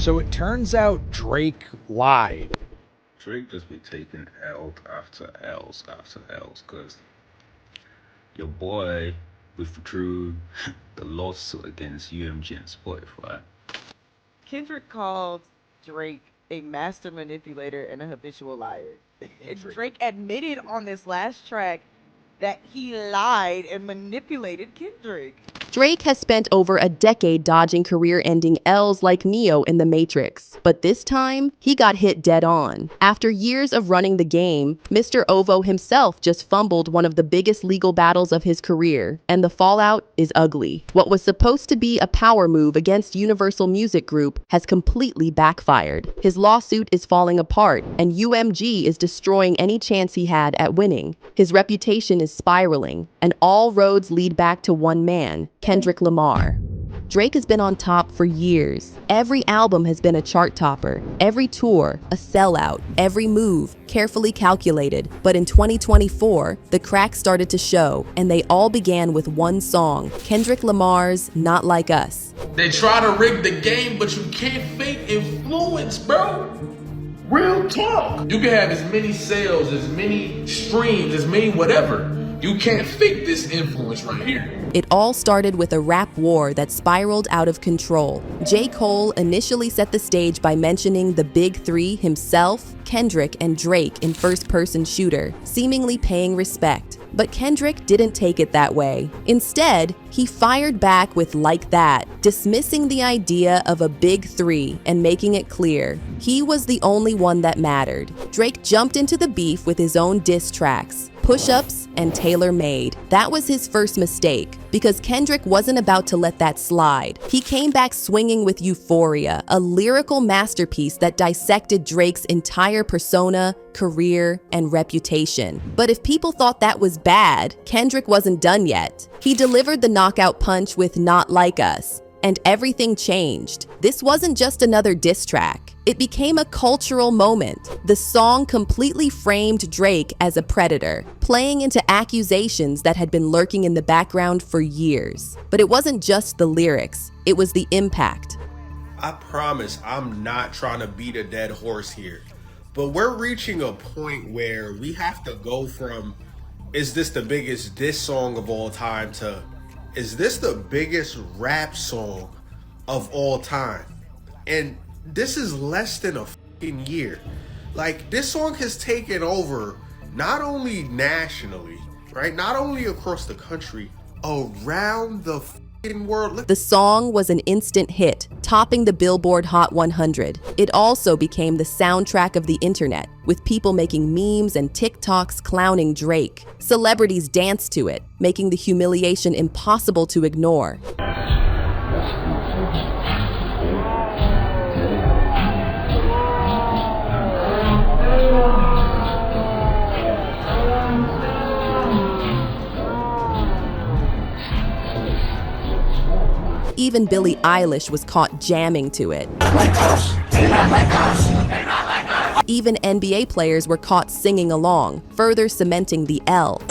So it turns out Drake lied. Drake just be taking L after L's after L's, cause your boy withdrew the lawsuit against UMG and Spotify. Kendrick called Drake a master manipulator and a habitual liar. And Drake admitted on this last track that he lied and manipulated Kendrick. Drake has spent over a decade dodging career-ending L's like Neo in The Matrix, but this time, he got hit dead on. After years of running the game, Mr. Ovo himself just fumbled one of the biggest legal battles of his career, and the fallout is ugly. What was supposed to be a power move against Universal Music Group has completely backfired. His lawsuit is falling apart, and UMG is destroying any chance he had at winning. His reputation is spiraling, and all roads lead back to one man, Kendrick Lamar. Drake has been on top for years. Every album has been a chart topper, every tour a sellout, every move carefully calculated. But in 2024, the cracks started to show, and they all began with one song, Kendrick Lamar's Not Like Us. They try to rig the game, but you can't fake influence, bro. Real talk. You can have as many sales, as many streams, as many whatever. You can't fake this influence right here. It all started with a rap war that spiraled out of control. J. Cole initially set the stage by mentioning the big three himself, Kendrick, and Drake in first-person shooter, seemingly paying respect. But Kendrick didn't take it that way. Instead, he fired back with Like That, dismissing the idea of a big three and making it clear he was the only one that mattered. Drake jumped into the beef with his own diss tracks, Push-Ups and Tailor Made. That was his first mistake, because Kendrick wasn't about to let that slide. He came back swinging with Euphoria, a lyrical masterpiece that dissected Drake's entire persona, career, and reputation. But if people thought that was bad, Kendrick wasn't done yet. He delivered the knockout punch with Not Like Us, and everything changed. This wasn't just another diss track. It became a cultural moment. The song completely framed Drake as a predator, playing into accusations that had been lurking in the background for years. But it wasn't just the lyrics, it was the impact. I promise I'm not trying to beat a dead horse here, but we're reaching a point where we have to go from, is this the biggest diss song of all time, to, is this the biggest rap song of all time? And this is less than a fucking year. Like, this song has taken over not only nationally, right? Not only across the country, around the fucking world. The song was an instant hit, topping the Billboard Hot 100. It also became the soundtrack of the internet, with people making memes and TikToks clowning Drake. Celebrities danced to it, making the humiliation impossible to ignore. Even Billie Eilish was caught jamming to it. Even NBA players were caught singing along, further cementing the L.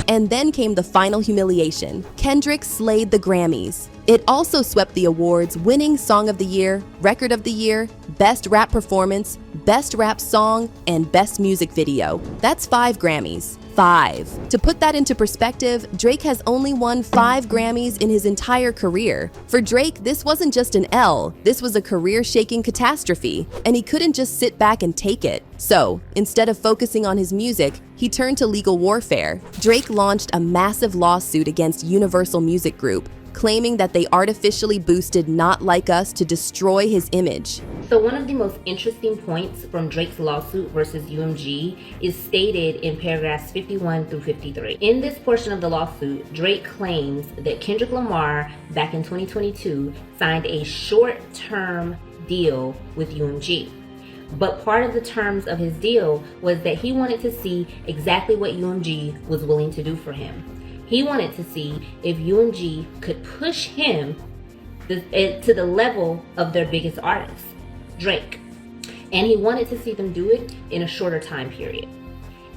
And then came the final humiliation. Kendrick slayed the Grammys. It also swept the awards, winning Song of the Year, Record of the Year, Best Rap Performance, Best Rap Song, and Best Music Video. That's 5 Grammys. 5. To put that into perspective, Drake has only won 5 Grammys in his entire career. For Drake, this wasn't just an L, this was a career-shaking catastrophe, and he couldn't just sit back and take it. So, instead of focusing on his music, he turned to legal warfare. Drake launched a massive lawsuit against Universal Music Group, claiming that they artificially boosted Not Like Us to destroy his image. So one of the most interesting points from Drake's lawsuit versus UMG is stated in paragraphs 51 through 53. In this portion of the lawsuit, Drake claims that Kendrick Lamar, back in 2022, signed a short-term deal with UMG. But part of the terms of his deal was that he wanted to see exactly what UMG was willing to do for him. He wanted to see if UMG could push him to the level of their biggest artist, Drake. and he wanted to see them do it in a shorter time period.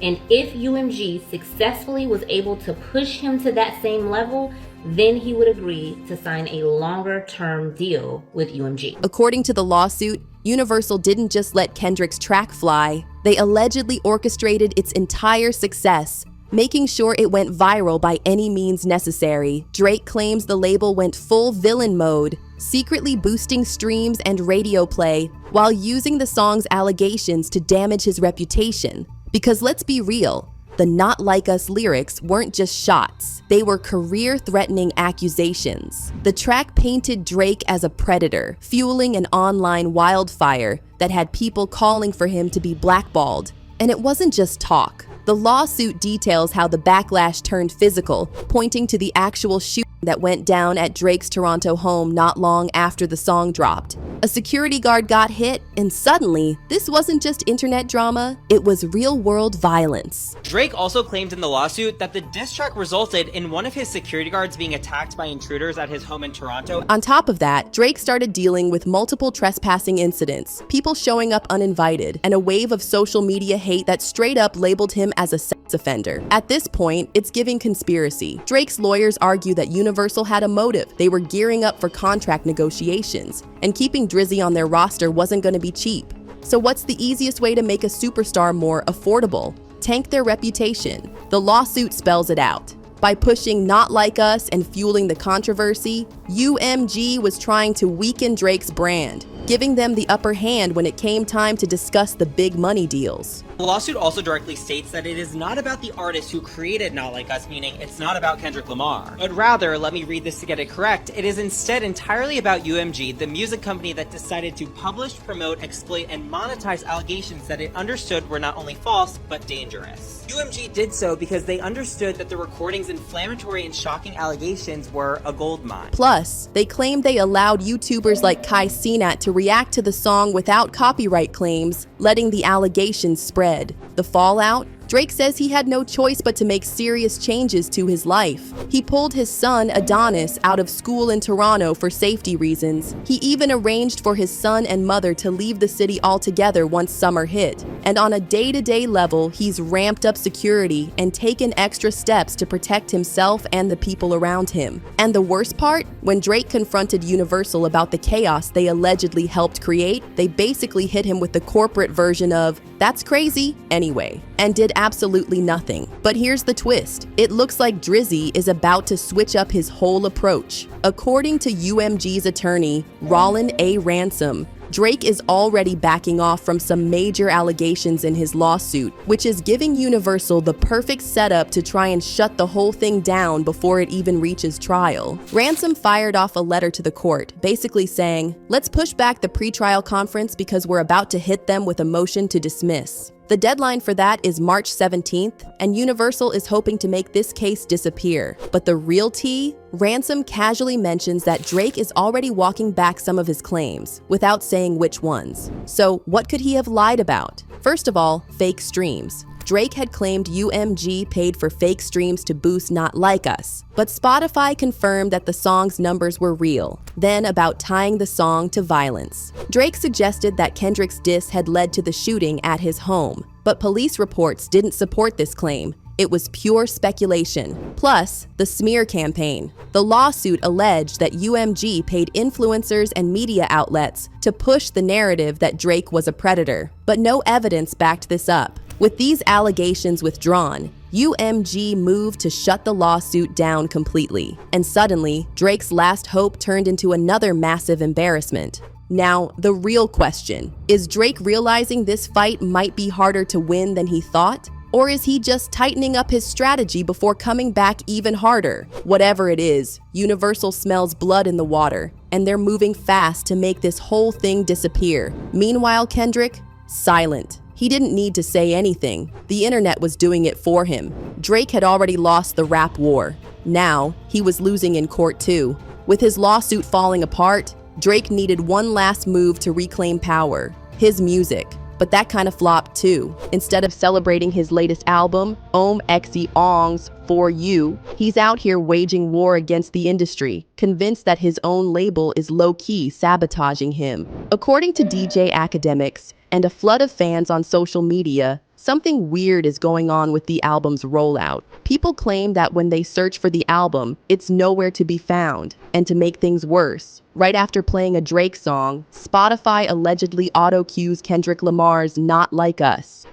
And if UMG successfully was able to push him to that same level, then he would agree to sign a longer-term deal with UMG. According to the lawsuit, Universal didn't just let Kendrick's track fly, they allegedly orchestrated its entire success, making sure it went viral by any means necessary. Drake claims the label went full villain mode, secretly boosting streams and radio play while using the song's allegations to damage his reputation. Because let's be real, the "Not Like Us" lyrics weren't just shots, they were career-threatening accusations. The track painted Drake as a predator, fueling an online wildfire that had people calling for him to be blackballed. And it wasn't just talk. The lawsuit details how the backlash turned physical, pointing to the actual shooting that went down at Drake's Toronto home not long after the song dropped. A security guard got hit, and suddenly, this wasn't just internet drama, it was real-world violence. Drake also claimed in the lawsuit that the diss track resulted in one of his security guards being attacked by intruders at his home in Toronto. On top of that, Drake started dealing with multiple trespassing incidents, people showing up uninvited, and a wave of social media hate that straight up labeled him as a sex offender. At this point, it's giving conspiracy. Drake's lawyers argue that Universal had a motive. They were gearing up for contract negotiations, and keeping Drizzy on their roster wasn't going to be cheap. So what's the easiest way to make a superstar more affordable? Tank their reputation. The lawsuit spells it out. By pushing "Not Like Us" and fueling the controversy, UMG was trying to weaken Drake's brand, giving them the upper hand when it came time to discuss the big money deals. The lawsuit also directly states that it is not about the artist who created Not Like Us, meaning it's not about Kendrick Lamar. But rather, let me read this to get it correct, it is instead entirely about UMG, the music company that decided to publish, promote, exploit, and monetize allegations that it understood were not only false, but dangerous. UMG did so because they understood that the recording's inflammatory and shocking allegations were a goldmine. Plus, they claimed they allowed YouTubers like Kai Cenat to react to the song without copyright claims, letting the allegations spread. The fallout? Drake says he had no choice but to make serious changes to his life. He pulled his son, Adonis, out of school in Toronto for safety reasons. He even arranged for his son and mother to leave the city altogether once summer hit. And on a day-to-day level, he's ramped up security and taken extra steps to protect himself and the people around him. And the worst part? When Drake confronted Universal about the chaos they allegedly helped create, they basically hit him with the corporate version of, "That's crazy," anyway, and did absolutely nothing. But here's the twist. It looks like Drizzy is about to switch up his whole approach. According to UMG's attorney, Roland A. Ransom, Drake is already backing off from some major allegations in his lawsuit, which is giving Universal the perfect setup to try and shut the whole thing down before it even reaches trial. Ransom fired off a letter to the court, basically saying, "Let's push back the pretrial conference because we're about to hit them with a motion to dismiss." The deadline for that is March 17th, and Universal is hoping to make this case disappear. But the real tea? Ransom casually mentions that Drake is already walking back some of his claims, without saying which ones. So what could he have lied about? First of all, fake streams. Drake had claimed UMG paid for fake streams to boost Not Like Us, but Spotify confirmed that the song's numbers were real. Then about tying the song to violence. Drake suggested that Kendrick's diss had led to the shooting at his home, but police reports didn't support this claim. It was pure speculation. Plus, the smear campaign. The lawsuit alleged that UMG paid influencers and media outlets to push the narrative that Drake was a predator, but no evidence backed this up. With these allegations withdrawn, UMG moved to shut the lawsuit down completely. And suddenly, Drake's last hope turned into another massive embarrassment. Now, the real question, is Drake realizing this fight might be harder to win than he thought? Or is he just tightening up his strategy before coming back even harder? Whatever it is, Universal smells blood in the water, and they're moving fast to make this whole thing disappear. Meanwhile, Kendrick, silent. He didn't need to say anything. The internet was doing it for him. Drake had already lost the rap war. Now, he was losing in court too. With his lawsuit falling apart, Drake needed one last move to reclaim power, his music. But that kind of flopped too. Instead of celebrating his latest album, OMG Ongs For You, he's out here waging war against the industry, convinced that his own label is low-key sabotaging him. According to DJ Academics, and a flood of fans on social media, something weird is going on with the album's rollout. People claim that when they search for the album, it's nowhere to be found. And to make things worse, right after playing a Drake song, Spotify allegedly auto-cues Kendrick Lamar's Not Like Us.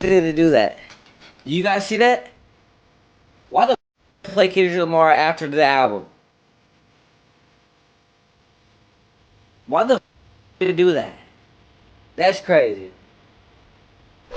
Did it do that? You guys see that? Why the play Kendrick Lamar after the album? Why the did it do that? That's crazy.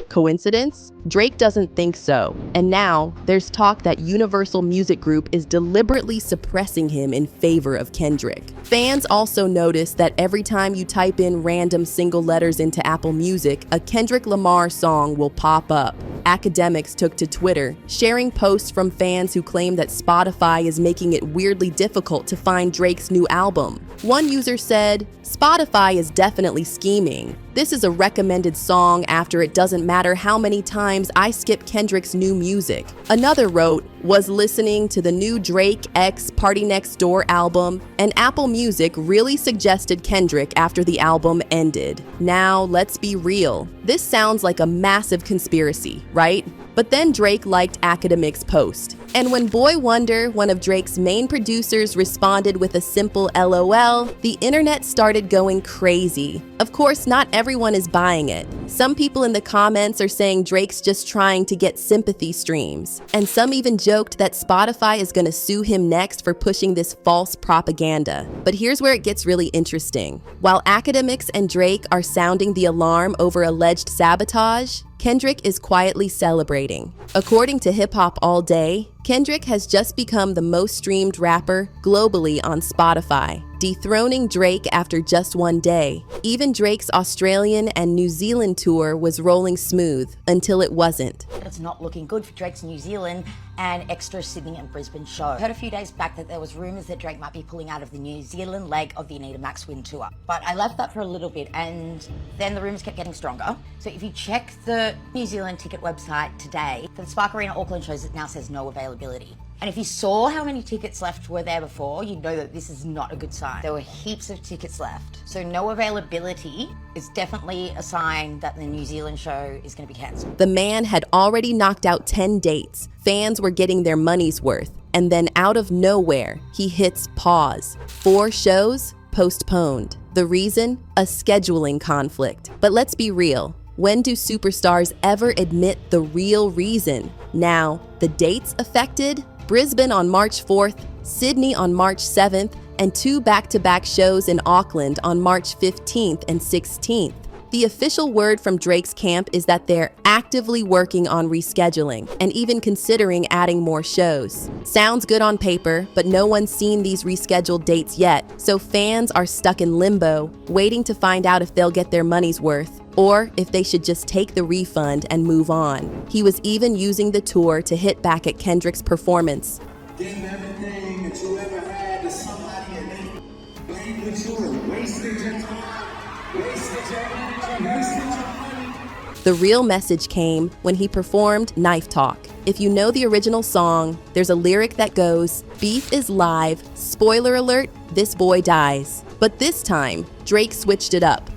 Coincidence? Drake doesn't think so. And now, there's talk that Universal Music Group is deliberately suppressing him in favor of Kendrick. Fans also notice that every time you type in random single letters into Apple Music, a Kendrick Lamar song will pop up. Academics took to Twitter, sharing posts from fans who claim that Spotify is making it weirdly difficult to find Drake's new album. One user said, "Spotify is definitely scheming. This is a recommended song after it doesn't matter how many times I skip Kendrick's new music." Another wrote, "Was listening to the new Drake X Party Next Door album, and Apple Music really suggested Kendrick after the album ended. Now, let's be real. This sounds like a massive conspiracy, right?" But then Drake liked Academic's post. And when Boy Wonder, one of Drake's main producers, responded with a simple LOL, the internet started going crazy. Of course, not everyone is buying it. Some people in the comments are saying Drake's just trying to get sympathy streams. And some even joked that Spotify is gonna sue him next for pushing this false propaganda. But here's where it gets really interesting. While Academics and Drake are sounding the alarm over alleged sabotage, Kendrick is quietly celebrating. According to Hip Hop All Day, Kendrick has just become the most streamed rapper globally on Spotify, dethroning Drake after just one day. Even Drake's Australian and New Zealand tour was rolling smooth until it wasn't. It's not looking good for Drake's New Zealand and extra Sydney and Brisbane show. I heard a few days back that there was rumours that Drake might be pulling out of the New Zealand leg of the Anita Max Win tour. But I left that for a little bit and then the rumours kept getting stronger. So if you check the New Zealand ticket website today, for the Spark Arena Auckland shows, it now says no availability. And if you saw how many tickets left were there before, you'd know that this is not a good sign. There were heaps of tickets left. So no availability is definitely a sign that the New Zealand show is going to be cancelled. The man had already knocked out 10 dates. Fans were getting their money's worth. And then out of nowhere, he hits pause. 4 shows postponed. The reason? A scheduling conflict. But let's be real. When do superstars ever admit the real reason? Now, the dates affected? Brisbane on March 4th, Sydney on March 7th, and 2 back-to-back shows in Auckland on March 15th and 16th. The official word from Drake's camp is that they're actively working on rescheduling and even considering adding more shows. Sounds good on paper, but no one's seen these rescheduled dates yet, so fans are stuck in limbo, waiting to find out if they'll get their money's worth, or if they should just take the refund and move on. He was even using the tour to hit back at Kendrick's performance. Gave everything that you ever had to somebody and they played with you and wasted your time, wasted your energy, wasted your money. The real message came when he performed Knife Talk. If you know the original song, there's a lyric that goes, "Beef is live, spoiler alert, this boy dies." But this time, Drake switched it up.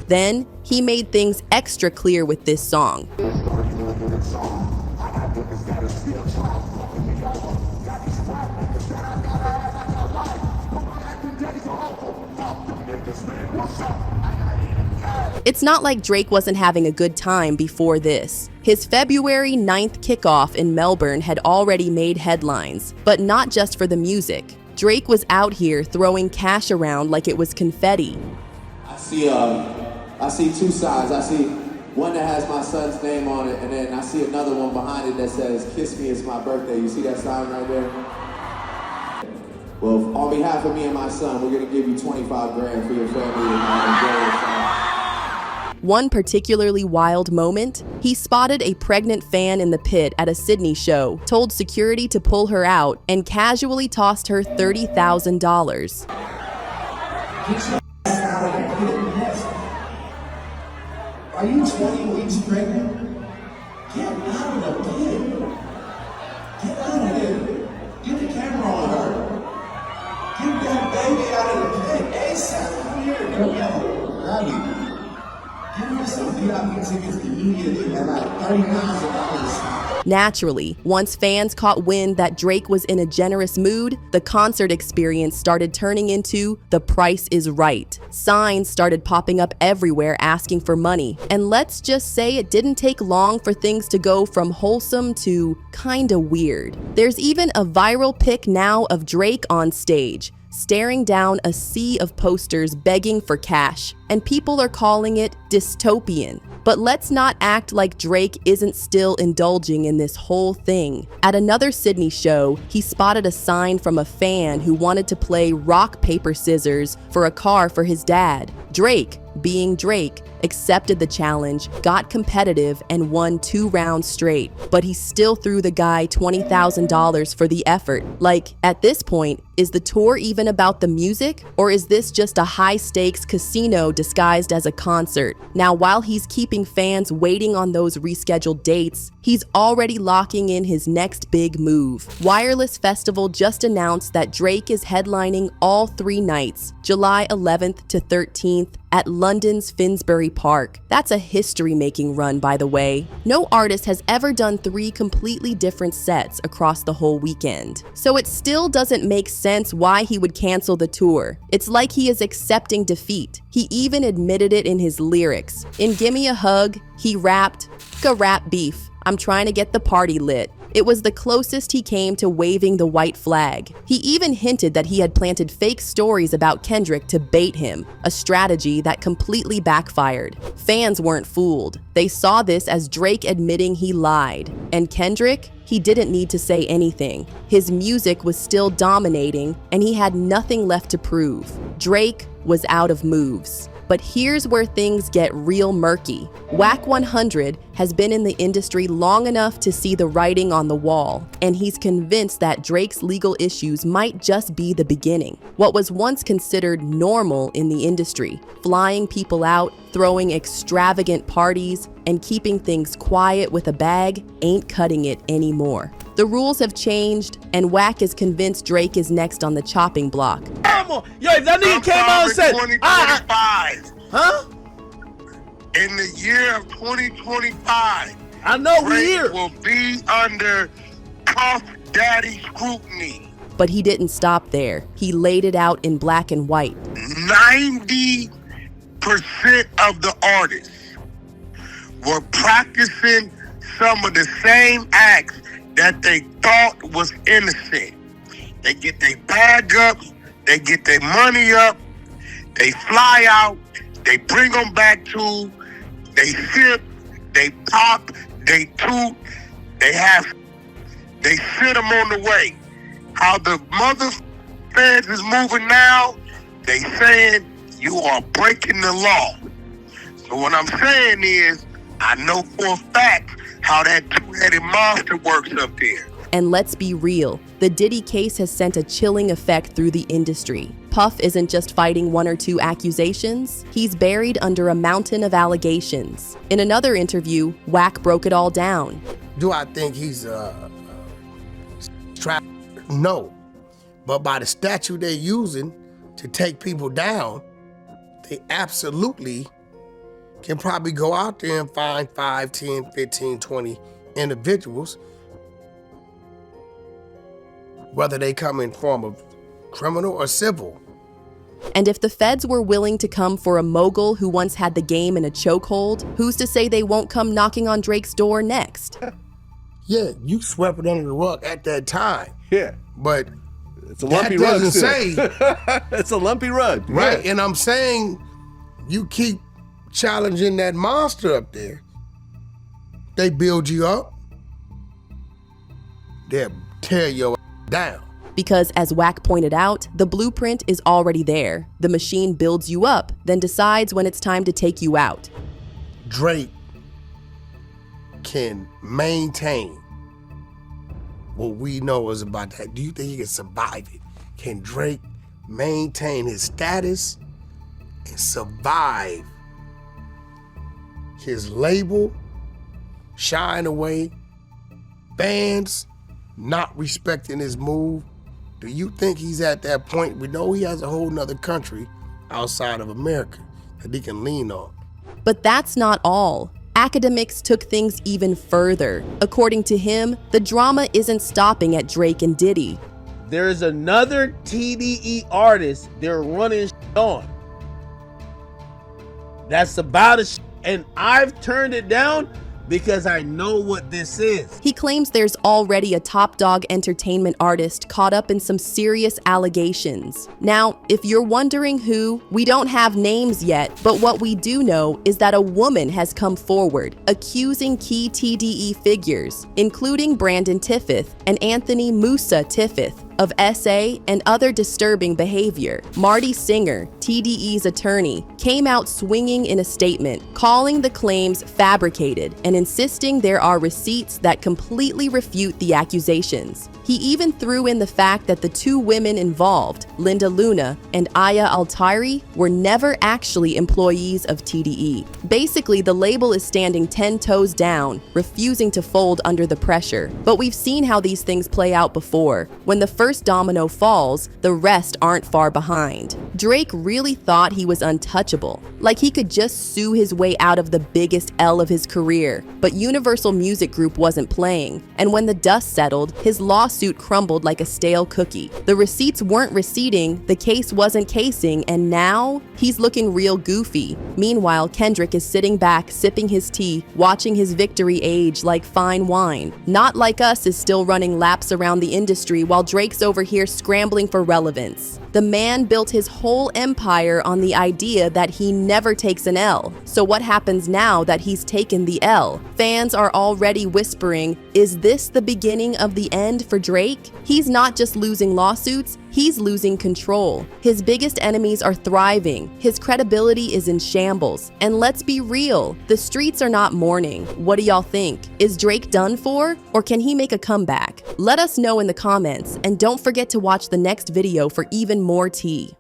Then, he made things extra clear with this song. It's not like Drake wasn't having a good time before this. His February 9th kickoff in Melbourne had already made headlines, but not just for the music. Drake was out here throwing cash around like it was confetti. I see 2 sides. I see one that has my son's name on it, and then I see another one behind it that says, "Kiss me, it's my birthday." You see that sign right there? Well, on behalf of me and my son, we're gonna give you 25 grand for your family and enjoy yourself. One particularly wild moment, he spotted a pregnant fan in the pit at a Sydney show, told security to pull her out, and casually tossed her $30,000. Are you 20 weeks pregnant? Get out of the pit. Get out of there. Get the camera on her. Get that baby out of the pit ASAP. Come here, girl. Grab you. Give her some VIP tickets immediately at like $30,000. Naturally, once fans caught wind that Drake was in a generous mood, the concert experience started turning into "The Price is Right." Signs started popping up everywhere asking for money. And let's just say it didn't take long for things to go from wholesome to kinda weird. There's even a viral pic now of Drake on stage, staring down a sea of posters begging for cash, and people are calling it dystopian. But let's not act like Drake isn't still indulging in this whole thing. At another Sydney show, he spotted a sign from a fan who wanted to play rock, paper, scissors for a car for his dad. Drake, being Drake, accepted the challenge, got competitive, and won 2 rounds straight. But he still threw the guy $20,000 for the effort. Like, at this point, is the tour even about the music? Or is this just a high-stakes casino disguised as a concert? Now, while he's keeping fans waiting on those rescheduled dates, he's already locking in his next big move. Wireless Festival just announced that Drake is headlining all 3 nights, July 11th to 13th, at London's Finsbury Park. That's a history-making run, by the way. No artist has ever done 3 completely different sets across the whole weekend. So it still doesn't make sense why he would cancel the tour. It's like he is accepting defeat. He even admitted it in his lyrics. In Gimme a Hug, he rapped, "Ga rap beef. I'm trying to get the party lit." It was the closest he came to waving the white flag. He even hinted that he had planted fake stories about Kendrick to bait him, a strategy that completely backfired. Fans weren't fooled. They saw this as Drake admitting he lied. And Kendrick? He didn't need to say anything. His music was still dominating, and he had nothing left to prove. Drake was out of moves. But here's where things get real murky. Wack 100 has been in the industry long enough to see the writing on the wall, and he's convinced that Drake's legal issues might just be the beginning. What was once considered normal in the industry, flying people out, throwing extravagant parties, and keeping things quiet with a bag, ain't cutting it anymore. The rules have changed, and Wack is convinced Drake is next on the chopping block. Yo, if that nigga came out and said, 2025. huh? In the year of 2025, I know we Drake here. will be under Puff Daddy scrutiny. But he didn't stop there. He laid it out in black and white. 90% of the artists were practicing some of the same acts that they thought was innocent. They get their bag up, they get their money up, they fly out, they bring them back to, they sip, they pop, they toot, they sit them on the way. How the mother fans is moving now, they saying you are breaking the law. So what I'm saying is, I know for a fact how that 2-headed monster works up there. And let's be real, the Diddy case has sent a chilling effect through the industry. Puff isn't just fighting 1 or 2 accusations, he's buried under a mountain of allegations. In another interview, Wack broke it all down. Do I think he's trapped? No. But by the statute they're using to take people down, they absolutely can probably go out there and find 5, 10, 15, 20 individuals, whether they come in form of criminal or civil. And if the feds were willing to come for a mogul who once had the game in a chokehold, who's to say they won't come knocking on Drake's door next? Yeah, you swept it under the rug at that time. Yeah. But it's a lumpy that rug doesn't still. say it's a lumpy rug. right. Yeah. And I'm saying you keep challenging that monster up there. They build you up, they'll tear your down. Because as Wack pointed out, the blueprint is already there. The machine builds you up, then decides when it's time to take you out. Drake can maintain what we know is about that? Do you think he can survive it? Can Drake maintain his status and survive his label shying away, fans not respecting his move? Do you think he's at that point? We know he has a whole nother country outside of America that he can lean on. But that's not all. Academics took things even further. According to him, the drama isn't stopping at Drake and Diddy. There's another TDE artist they're running on. That's about it, and I've turned it down because I know what this is. He claims there's already a top dog entertainment artist caught up in some serious allegations. Now, if you're wondering who, we don't have names yet, but what we do know is that a woman has come forward accusing key TDE figures, including Brandon Tiffeth and Anthony Musa Tiffeth, of SA and other disturbing behavior. Marty Singer, TDE's attorney, came out swinging in a statement, calling the claims fabricated and insisting there are receipts that completely refute the accusations. He even threw in the fact that the two women involved, Linda Luna and Aya Altairi, were never actually employees of TDE. Basically, the label is standing 10 toes down, refusing to fold under the pressure. But we've seen how these things play out before. When the first domino falls, the rest aren't far behind. Drake really thought he was untouchable, like he could just sue his way out of the biggest L of his career. But Universal Music Group wasn't playing, and when the dust settled, his lawsuit crumbled like a stale cookie. The receipts weren't receding, the case wasn't casing, and now he's looking real goofy. Meanwhile, Kendrick is sitting back, sipping his tea, watching his victory age like fine wine. Not Like Us is still running laps around the industry while Drake's over here scrambling for relevance. The man built his whole empire on the idea that he never takes an L. So what happens now that he's taken the L? Fans are already whispering, is this the beginning of the end for Drake? He's not just losing lawsuits, he's losing control. His biggest enemies are thriving. His credibility is in shambles. And let's be real, the streets are not mourning. What do y'all think? Is Drake done for? Or can he make a comeback? Let us know in the comments, and don't forget to watch the next video for even more tea.